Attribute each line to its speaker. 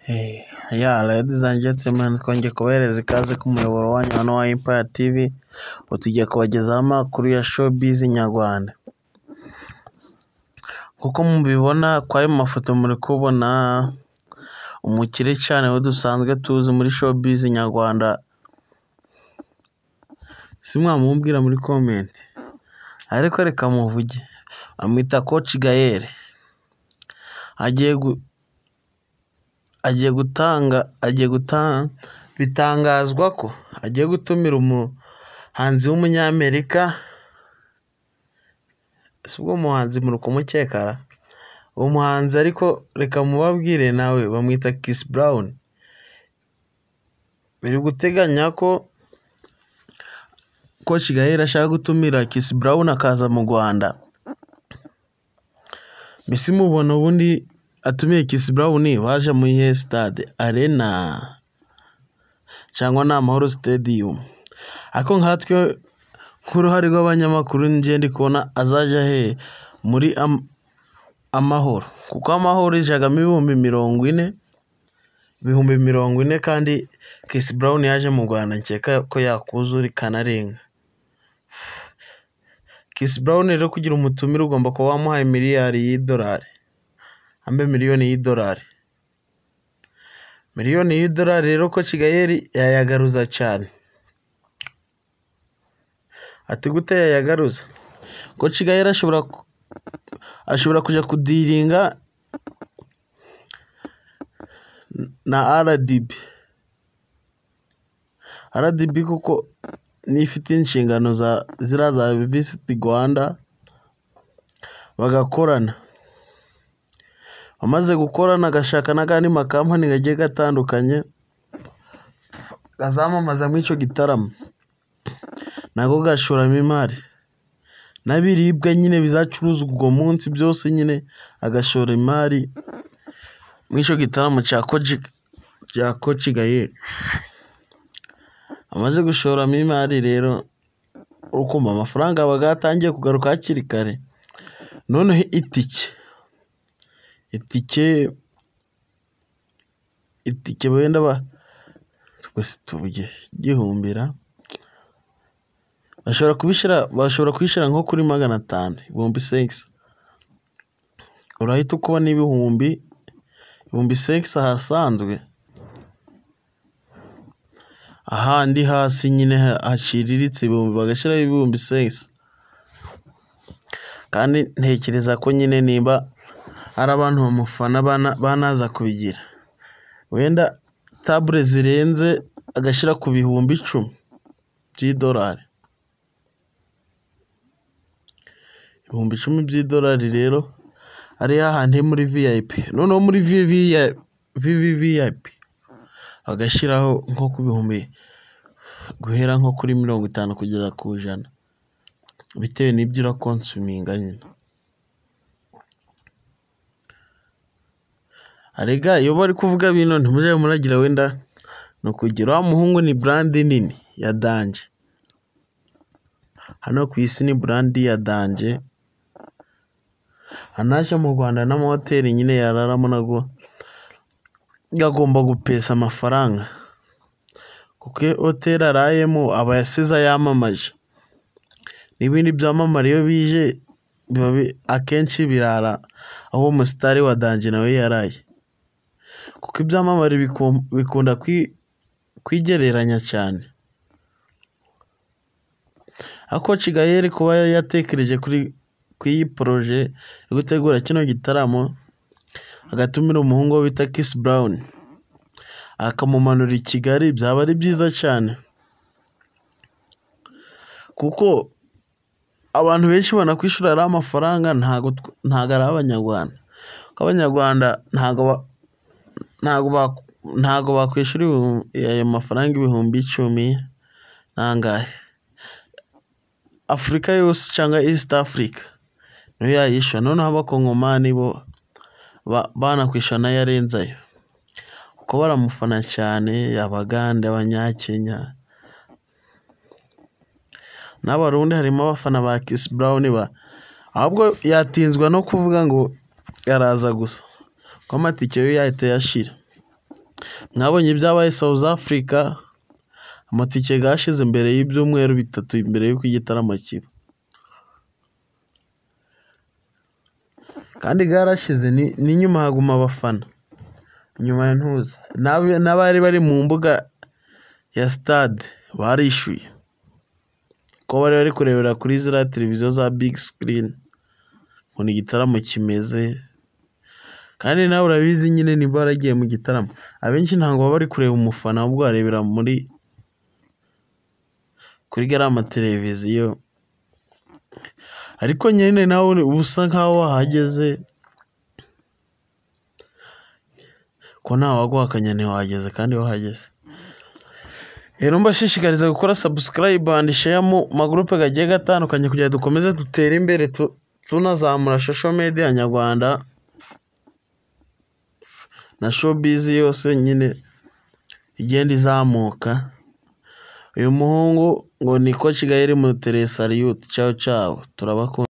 Speaker 1: Ladies and gentlemen, twongeye kubahereza ikaze ku muyoboro wanyu hano wa Empire TV, tugiye kubagezaho amakuru ya showbiz nyarwanda. Kuko mubibona kwa ayo mafoto muri kubona umukire cyane we dusanzwe tuzi muri showbiz nyarwanda, simwamubwira muri comment, ariko reka muvuge, amwita Coach Gael. agiye gutanga bitangazwa ko agiye gutumira umuhanzi w'umunyamerika. Subwo umuhanzi muri kumukekara uwo muhanzi, ariko reka mubabwire nawe bamwita Chris Brown. Biri guteganya ko Coach Gael ashaka gutumira Chris Brown akaza mu Rwanda. Mbese mubona ubundi atumiye Chris Brown baje mu ihe stade Arena cyangwa na Amahoro Stadium? Ako nkatwe nk'uruhare rw'abanyamakuru nje ndi kubona azaja he muri Amahoro, kuko Amahoro ijagamo ibihumbi 40 kandi Chris Brown yaje mu Rwanda nkeka ko yakuzura kanarenga. Chris Brown rero kugira umutumire ugomba kuba wamuhaye miliyoni y'idolari. Miliyoni y'idolari rero Coach Gael yayagaruza cyane. Ati gute yayagaruza? Coach Gael ashobora kuja kudiringa na RDB kuko nifite inshingano za Visit Rwanda, bagakorana. Amaze gukorana agashaka n'agandi makampani gagiye gatandukanye gazamamaza muri ico gitaramo, nago gashoramo imari n'abiribwa nyine bizacuruzwa ubwo munsi, byose nyine agashora imari muri ico gitaramo cya Coach Gael. Amaze gushoramo imari rero ukumva amafaranga bagatangiye kugaruka hakiri kare. Noneho itike benda twese tuvuge gihumbira, bashobora kwishira nko kuri 500 ibihumbi 6. Urahita ukubona ibihumbi 6 hasanzwe, ahandi hasi nyine hashiriritse ibihumbi bagashiraho ibihumbi 6. Kandi ntekereza ko nyine nimba ari abantu bamufana banaza kubigira, wenda table zirenze agashira ku bihumbi 10 by'idolari. Ibihumbi 10 by'idolari rero ari hahandi muri VIP. Noneho muri VIP agashiraho nko ku bihumbi guhera nko kuri 50 kugera ku 100, bitewe n'ibyo urakonsuminga nyine. Arega iyo bari kuvuga bino ntimuje muragira wenda no kugira wa muhungu ni brand nini ya Danje. Hano ku isi ni brand ya Danje. Anaje mu Rwanda n'amahoteli nyine yararamo nago gagomba gupesa amafaranga, kuko hotel arayemo aba yasiza yamamaje. N'ibindi byamamara iyo bije akenshi birara aho umusitari wa Danje nawe yaraye, kuko ibyamamare bikunda kwigereranya cyane. Coach Gael kuba yatekereje kuri iyi projet yo gutegura kino gitaramo, agatumira umuhungu bita Chris Brown akamumanura i Kigali, byaba ari byiza cyane, kuko abantu benshi banakwishura ari amafaranga ntago ari abanyarwanda. Abanyarwanda ntago bakwishura ayo mafaranga ibihumbi 10 nangahe. Afrika yose cyangwa East Africa niyo yayishura. Noneho abakongomani bo banakwishura n'ayarenzayo, uko baramufana cyane. Abaganda, Abanyakenya n'Abarundi harimo abafana ba Chris Brown ahubwo yatinzwa no kuvuga ngo yaraza gusa, ko amatike yo yahita yashira. mwabonye ibyabaye South Africa, amatike gashize mbere y'ibyumweru 3 imbere y'uko igitaramo kiba, kandi garashize ni nyuma haguma abafana nyuma ya ntuza n'abari bari mu mbuga ya stade barishyuye ko bari kurebera kuri ziriya televiziyo za big screen ngo ni igitaramo kimeze. Kandi nawe urabizi nyine niba waragiye mu gitaramo, abenshi ntabwo baba bari kureba umufana ahubwo barebera kuri gariya mateleviziyo, ariko nyine nawe usa nkaho wahageze ko ntawe waguhakanya ntiwahageze kandi wahageze. Rero mbashishikariza gukora subscribe and share mu magroupe gagiye gatandukanye kugira dukomeze dutere imbere tunazamura social media nyarwanda na showbiz yose nyine igenda izamuka. Uyu muhungu ngo ni Coach Gael Muteresaryut. Ciao ciao, turabakunda.